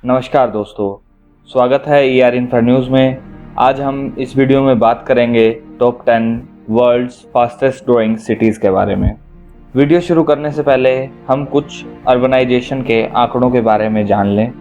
नमस्कार दोस्तों, स्वागत है ER इन्फो न्यूज़ में। आज हम इस वीडियो में बात करेंगे top 10 world's fastest growing cities के बारे में। वीडियो शुरू करने से पहले हम कुछ अर्बनाइजेशन के आंकड़ों के बारे में जान लें।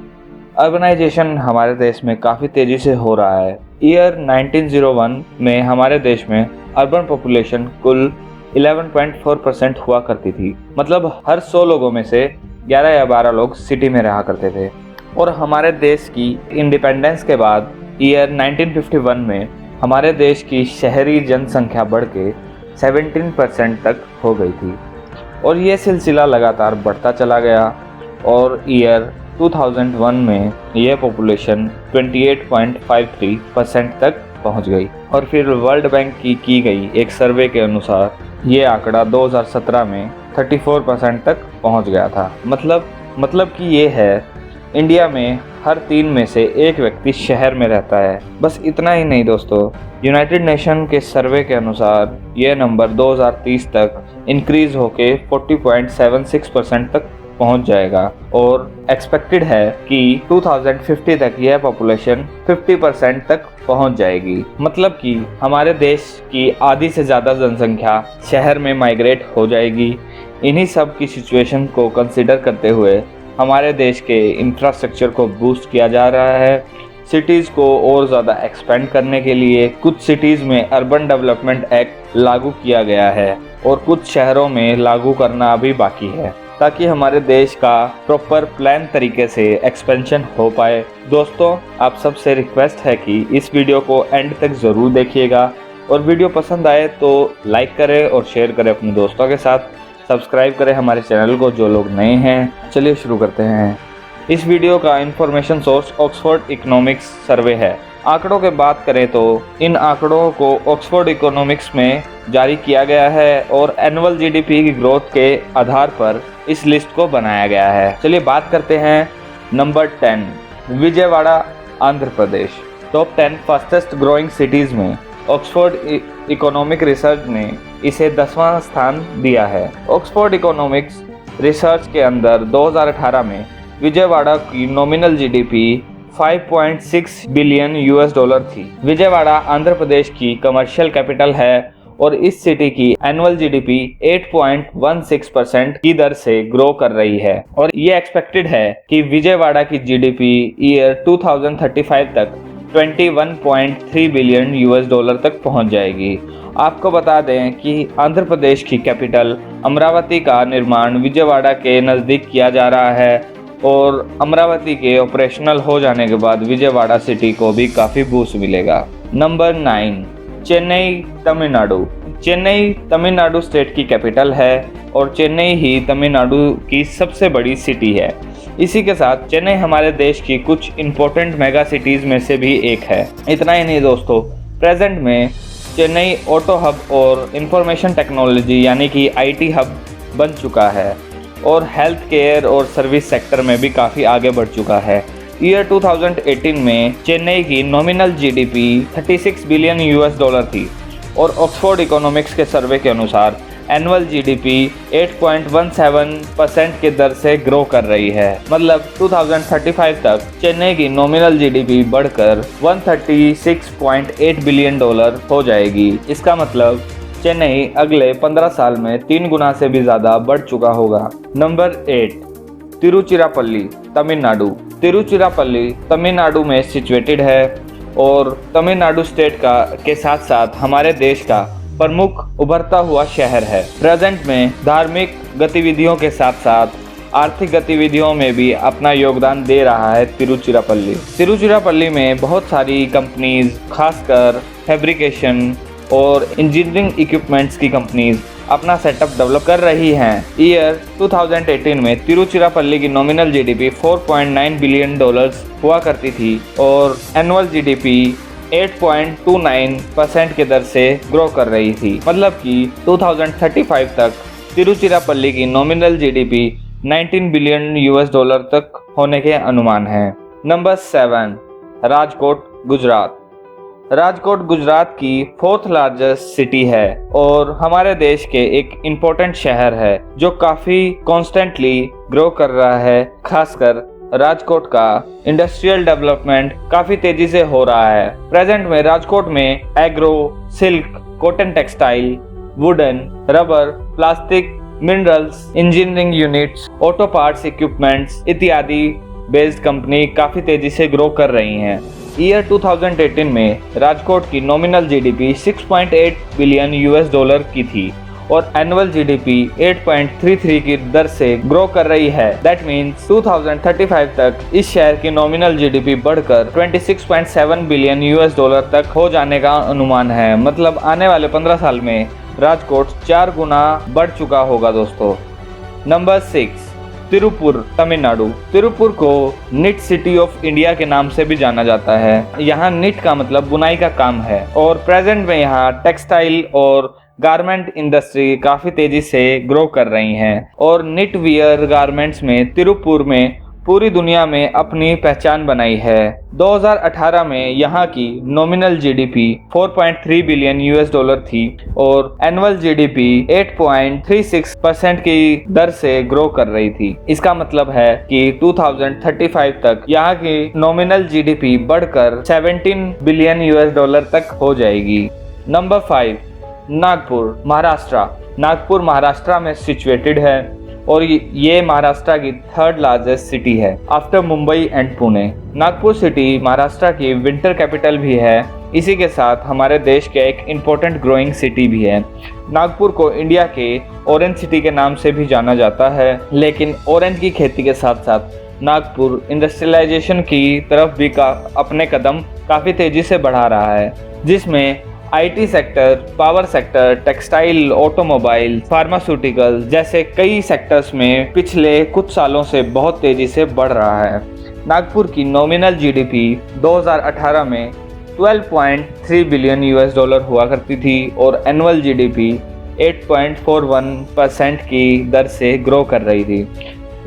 अर्बनाइजेशन हमारे देश में काफ़ी तेज़ी से हो रहा है। ईयर 1901 में हमारे देश में अर्बन पॉपुलेशन कुल 11.4% हुआ करती थी। मतलब हर 100 लोगों में से 11 या 12 लोग सिटी में रहा करते थे। और हमारे देश की इंडिपेंडेंस के बाद ईयर 1951 में हमारे देश की शहरी जनसंख्या बढ़ के 17% तक हो गई थी और ये सिलसिला लगातार बढ़ता चला गया और ईयर 2001 में यह पॉपुलेशन 28.53% तक पहुंच गई। और फिर वर्ल्ड बैंक की गई एक सर्वे के अनुसार ये आंकड़ा 2017 में 34% तक पहुंच गया था। मतलब कि ये है इंडिया में हर 3 में से 1 व्यक्ति शहर में रहता है। बस इतना ही नहीं दोस्तों, यूनाइटेड नेशन के सर्वे के अनुसार यह नंबर 2030 तक इंक्रीज होके 40.76% तक पहुंच जाएगा और एक्सपेक्टेड है कि 2050 तक यह पॉपुलेशन 50% तक पहुंच जाएगी। मतलब कि हमारे देश की आधी से ज़्यादा जनसंख्या शहर में माइग्रेट हो जाएगी। इन्हीं सब की सिचुएशन को कंसिडर करते हुए हमारे देश के इंफ्रास्ट्रक्चर को बूस्ट किया जा रहा है। सिटीज़ को और ज़्यादा एक्सपेंड करने के लिए कुछ सिटीज़ में अर्बन डेवलपमेंट एक्ट लागू किया गया है और कुछ शहरों में लागू करना अभी बाकी है ताकि हमारे देश का प्रॉपर प्लान तरीके से एक्सपेंशन हो पाए। दोस्तों, आप सबसे रिक्वेस्ट है कि इस वीडियो को एंड तक ज़रूर देखिएगा और वीडियो पसंद आए तो लाइक करें और शेयर करें अपने दोस्तों के साथ। सब्सक्राइब करें हमारे चैनल को जो लोग नए हैं। चलिए शुरू करते हैं। इस वीडियो का इंफॉर्मेशन सोर्स ऑक्सफोर्ड इकोनॉमिक्स सर्वे है। आंकड़ों की बात करें तो इन आंकड़ों को ऑक्सफोर्ड इकोनॉमिक्स में जारी किया गया है और एनुअल जीडीपी की ग्रोथ के आधार पर इस लिस्ट को बनाया गया है। चलिए बात करते हैं number 10, Vijayawada, Andhra Pradesh. Top 10 fastest growing cities में ऑक्सफोर्ड इकोनॉमिक रिसर्च ने इसे 10वां स्थान दिया है। ऑक्सफोर्ड इकोनॉमिक्स रिसर्च के अंदर 2018 में विजयवाड़ा की नॉमिनल जीडीपी 5.6 बिलियन US$ थी। विजयवाड़ा आंध्र प्रदेश की कमर्शियल कैपिटल है और इस सिटी की एनुअल जीडीपी 8.16% की दर से ग्रो कर रही है और ये एक्सपेक्टेड है कि विजयवाड़ा की जीडीपी ईयर 2035 तक 21.3 बिलियन US$ तक पहुंच जाएगी। आपको बता दें कि आंध्र प्रदेश की कैपिटल अमरावती का निर्माण विजयवाड़ा के नज़दीक किया जा रहा है और अमरावती के ऑपरेशनल हो जाने के बाद विजयवाड़ा सिटी को भी काफ़ी बूस्ट मिलेगा। नंबर 9, चेन्नई, तमिलनाडु। चेन्नई तमिलनाडु स्टेट की कैपिटल है और चेन्नई ही तमिलनाडु की सबसे बड़ी सिटी है। इसी के साथ चेन्नई हमारे देश की कुछ इम्पोर्टेंट मेगा सिटीज़ में से भी एक है। इतना ही नहीं दोस्तों, प्रेजेंट में चेन्नई ऑटो हब और इंफॉर्मेशन टेक्नोलॉजी यानी कि IT हब बन चुका है और हेल्थ केयर और सर्विस सेक्टर में भी काफ़ी आगे बढ़ चुका है। ईयर 2018 में चेन्नई की नॉमिनल जीडीपी 36 बिलियन US$ थी और ऑक्सफोर्ड इकोनॉमिक्स के सर्वे के अनुसार एनुअल जीडीपी 8.17% के दर से ग्रो कर रही है। मतलब 2035 तक चेन्नई की नॉमिनल जीडीपी बढ़कर 136.8 बिलियन डॉलर हो जाएगी। इसका मतलब चेन्नई अगले 15 साल में 3 गुना से भी ज़्यादा बढ़ चुका होगा। नंबर 8, तिरुचिरापल्ली, तमिलनाडु। तिरुचिरापल्ली तमिलनाडु में सिचुएटेड है और तमिलनाडु स्टेट के साथ साथ हमारे देश का प्रमुख उभरता हुआ शहर है। प्रेजेंट में धार्मिक गतिविधियों के साथ साथ आर्थिक गतिविधियों में भी अपना योगदान दे रहा है तिरुचिरापल्ली। तिरुचिरापल्ली में बहुत सारी कंपनीज, खासकर फैब्रिकेशन और इंजीनियरिंग इक्विपमेंट्स की कंपनीज अपना सेटअप डेवलप कर रही हैं। ईयर 2018 में तिरुचिरापल्ली की नॉमिनल जीडीपी 4.9 बिलियन डॉलर्स हुआ करती थी और एनुअल जीडीपी 8.29% के दर से ग्रो कर रही थी। मतलब कि 2035 तक तिरुचिरापल्ली की नॉमिनल जीडीपी 19 बिलियन US$ तक होने के अनुमान है। नंबर 7, राजकोट, गुजरात। राजकोट गुजरात की 4th लार्जेस्ट सिटी है और हमारे देश के एक इम्पोर्टेंट शहर है जो काफ़ी कॉन्स्टेंटली ग्रो कर रहा है, खासकर राजकोट का इंडस्ट्रियल डेवलपमेंट काफी तेजी से हो रहा है। प्रेजेंट में राजकोट में agro, silk, cotton textile, wooden, rubber, plastic, minerals, engineering units, auto parts equipments इत्यादि बेस्ड कंपनी काफी तेजी से ग्रो कर रही हैं। ईयर 2018 में राजकोट की nominal GDP 6.8 billion US dollar की थी और एनुअल जीडीपी 8.33 की दर से ग्रो कर रही है। दैट मीन्स 2035 तक इस शहर की नॉमिनल जीडीपी बढ़कर 26.7 बिलियन यूएस डॉलर तक हो जाने का अनुमान है। मतलब आने वाले 15 साल में राजकोट 4 गुना बढ़ चुका होगा दोस्तों। नंबर 6, तिरुपुर, तमिलनाडु। तिरुपुर को निट सिटी ऑफ इंडिया के नाम से भी जाना जाता है। यहाँ निट का मतलब बुनाई का काम है और प्रेजेंट में यहाँ टेक्सटाइल और गारमेंट इंडस्ट्री काफी तेजी से ग्रो कर रही हैं और निट वियर गारमेंट्स में तिरुपुर में पूरी दुनिया में अपनी पहचान बनाई है। 2018 में यहाँ की nominal GDP 4.3 billion US dollar थी और एनुअल जीडीपी 8.36% की दर से ग्रो कर रही थी। इसका मतलब है कि 2035 तक यहाँ की नॉमिनल जीडीपी बढ़कर 17 बिलियन यूएस डॉलर तक हो जाएगी। नंबर 5, नागपुर, महाराष्ट्र। नागपुर महाराष्ट्र में सिचुएटेड है और ये महाराष्ट्र की 3rd लार्जेस्ट सिटी है after Mumbai and Pune. Nagpur city Maharashtra की विंटर कैपिटल भी है। इसी के साथ हमारे देश के एक इम्पोर्टेंट ग्रोइंग सिटी भी है। नागपुर को इंडिया के ऑरेंज सिटी के नाम से भी जाना जाता है, लेकिन ऑरेंज की खेती के साथ साथ नागपुर इंडस्ट्रियलाइजेशन की तरफ भी अपने कदम काफ़ी तेजी से बढ़ा रहा है, जिसमें IT sector, power sector, textile, automobile, pharmaceutical जैसे कई सेक्टर्स में पिछले कुछ सालों से बहुत तेजी से बढ़ रहा है। नागपुर की नॉमिनल जीडीपी 2018 में 12.3 बिलियन यूएस डॉलर हुआ करती थी और एनुअल जीडीपी 8.41% की दर से ग्रो कर रही थी।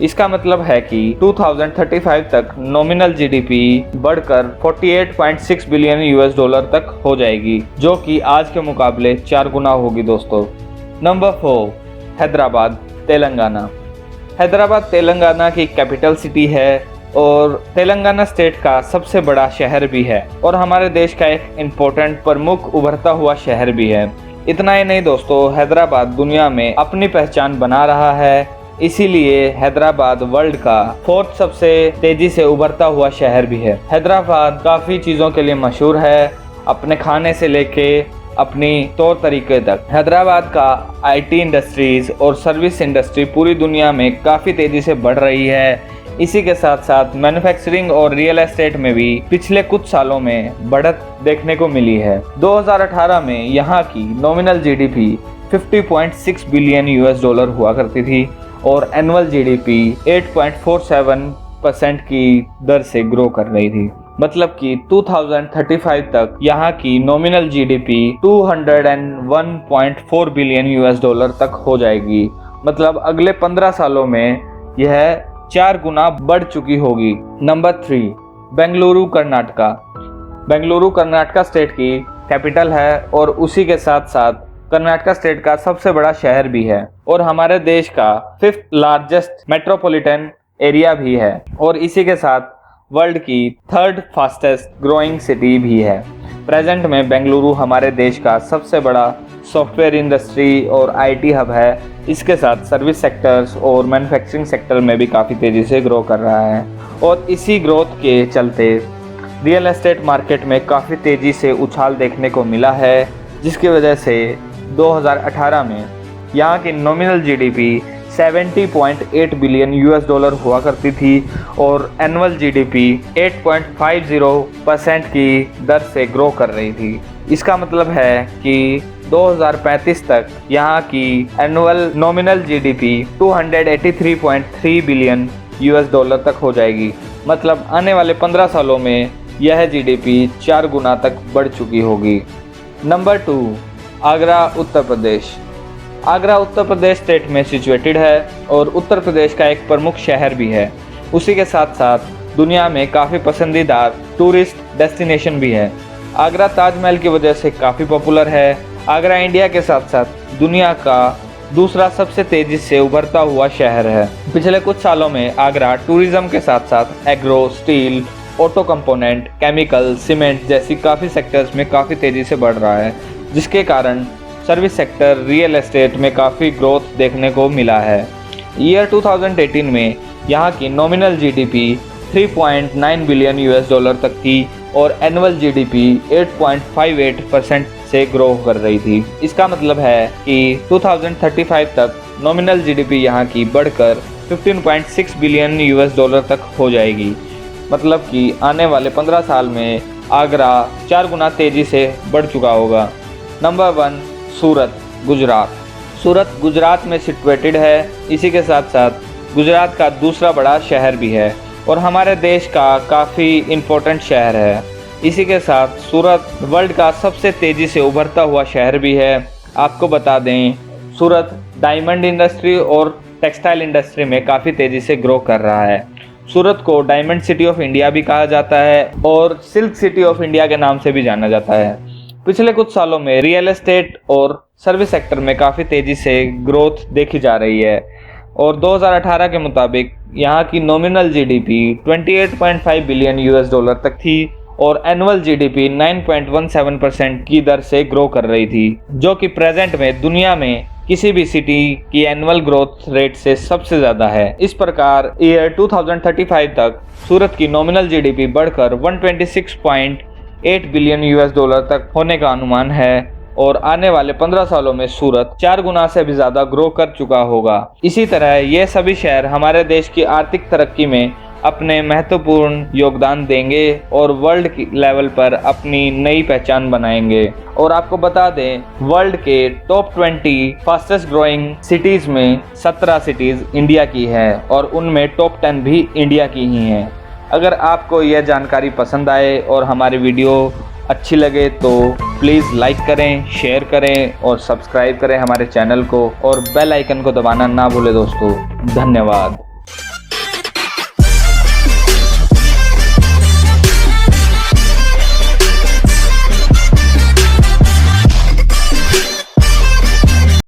इसका मतलब है कि 2035 तक नॉमिनल जीडीपी बढ़कर 48.6 बिलियन यूएस डॉलर तक हो जाएगी, जो कि आज के मुकाबले 4 गुना होगी दोस्तों। नंबर 4, हैदराबाद, तेलंगाना। हैदराबाद तेलंगाना की कैपिटल सिटी है और तेलंगाना स्टेट का सबसे बड़ा शहर भी है और हमारे देश का एक इम्पोर्टेंट प्रमुख उभरता हुआ शहर भी है। इतना ही नहीं दोस्तों, हैदराबाद दुनिया में अपनी पहचान बना रहा है। इसीलिए हैदराबाद वर्ल्ड का 4th सबसे तेजी से उभरता हुआ शहर भी है। हैदराबाद काफ़ी चीज़ों के लिए मशहूर है, अपने खाने से लेके अपनी तौर तरीके तक। हैदराबाद का आईटी इंडस्ट्रीज और सर्विस इंडस्ट्री पूरी दुनिया में काफ़ी तेज़ी से बढ़ रही है। इसी के साथ साथ मैन्युफैक्चरिंग और रियल एस्टेट में भी पिछले कुछ सालों में बढ़त देखने को मिली है। 2018 में यहाँ की nominal GDP 50.6 billion US dollar हुआ करती थी और एनुअल जीडीपी 8.47% की दर से ग्रो कर रही थी। मतलब कि 2035 तक यहाँ की nominal GDP 201.4 billion US dollar तक हो जाएगी। मतलब अगले 15 सालों में यह 4 गुना बढ़ चुकी होगी। नंबर 3, बेंगलुरु, कर्नाटका। बेंगलुरु कर्नाटका स्टेट की कैपिटल है और उसी के साथ साथ कर्नाटका स्टेट का सबसे बड़ा शहर भी है और हमारे देश का 5th लार्जेस्ट मेट्रोपॉलिटन एरिया भी है और इसी के साथ वर्ल्ड की 3rd फास्टेस्ट ग्रोइंग सिटी भी है। प्रेजेंट में बेंगलुरु हमारे देश का सबसे बड़ा सॉफ्टवेयर इंडस्ट्री और आईटी हब है। इसके साथ सर्विस सेक्टर्स और मैन्युफैक्चरिंग सेक्टर में भी काफ़ी तेज़ी से ग्रो कर रहा है और इसी ग्रोथ के चलते रियल एस्टेट मार्केट में काफ़ी तेज़ी से उछाल देखने को मिला है, जिसकी वजह से 2018 में यहाँ की nominal GDP 70.8 billion US dollar हुआ करती थी और एनुअल जीडीपी 8.50% की दर से ग्रो कर रही थी। इसका मतलब है कि 2035 तक यहाँ की annual nominal GDP 283.3 billion US dollar तक हो जाएगी। मतलब आने वाले 15 सालों में यह जीडीपी 4 गुना तक बढ़ चुकी होगी। नंबर 2, आगरा, उत्तर प्रदेश। आगरा उत्तर प्रदेश स्टेट में सिचुएटेड है और उत्तर प्रदेश का एक प्रमुख शहर भी है। उसी के साथ साथ दुनिया में काफ़ी पसंदीदा टूरिस्ट डेस्टिनेशन भी है। आगरा ताजमहल की वजह से काफ़ी पॉपुलर है। आगरा इंडिया के साथ साथ दुनिया का दूसरा सबसे तेजी से उभरता हुआ शहर है। पिछले कुछ सालों में आगरा टूरिज्म के साथ साथ agro, steel, auto component, chemical, cement जैसी काफ़ी सेक्टर्स में काफ़ी तेज़ी से बढ़ रहा है, जिसके कारण सर्विस सेक्टर, रियल एस्टेट में काफ़ी ग्रोथ देखने को मिला है। ईयर 2018 में यहाँ की nominal GDP 3.9 billion US dollar तक थी और एनुअल जीडीपी 8.58% से ग्रो कर रही थी। इसका मतलब है कि 2035 तक नॉमिनल जीडीपी यहाँ की बढ़कर 15.6 बिलियन यूएस डॉलर तक हो जाएगी। मतलब कि आने वाले 15 साल में आगरा 4 गुना तेज़ी से बढ़ चुका होगा। नंबर 1, सूरत, गुजरात। सूरत गुजरात में सिचुएटेड है। इसी के साथ साथ गुजरात का दूसरा बड़ा शहर भी है और हमारे देश का काफ़ी इम्पोर्टेंट शहर है। इसी के साथ सूरत वर्ल्ड का सबसे तेज़ी से उभरता हुआ शहर भी है। आपको बता दें, सूरत डायमंड इंडस्ट्री और टेक्सटाइल इंडस्ट्री में काफ़ी तेज़ी से ग्रो कर रहा है। सूरत को डायमंड सिटी ऑफ इंडिया भी कहा जाता है और सिल्क सिटी ऑफ इंडिया के नाम से भी जाना जाता है। पिछले कुछ सालों में रियल एस्टेट और सर्विस सेक्टर में काफ़ी तेज़ी से ग्रोथ देखी जा रही है और 2018 के मुताबिक यहाँ की nominal GDP 28.5 billion US dollar तक थी और एनुअल जीडीपी 9.17% की दर से ग्रो कर रही थी, जो कि प्रेजेंट में दुनिया में किसी भी सिटी की एनुअल ग्रोथ रेट से सबसे ज़्यादा है। इस प्रकार ईयर 2035 तक सूरत की नॉमिनल जीडीपी बढ़कर 126.8 बिलियन यूएस डॉलर तक होने का अनुमान है और आने वाले 15 सालों में सूरत 4 गुना से भी ज़्यादा ग्रो कर चुका होगा। इसी तरह ये सभी शहर हमारे देश की आर्थिक तरक्की में अपने महत्वपूर्ण योगदान देंगे और वर्ल्ड की लेवल पर अपनी नई पहचान बनाएंगे। और आपको बता दें, वर्ल्ड के टॉप 20 फास्टेस्ट ग्रोइंग सिटीज़ में 17 सिटीज़ इंडिया की है और उनमें टॉप 10 भी इंडिया की ही हैं। अगर आपको यह जानकारी पसंद आए और हमारी वीडियो अच्छी लगे तो प्लीज़ लाइक करें, शेयर करें और सब्सक्राइब करें हमारे चैनल को और बेल आइकन को दबाना ना भूलें दोस्तों। धन्यवाद।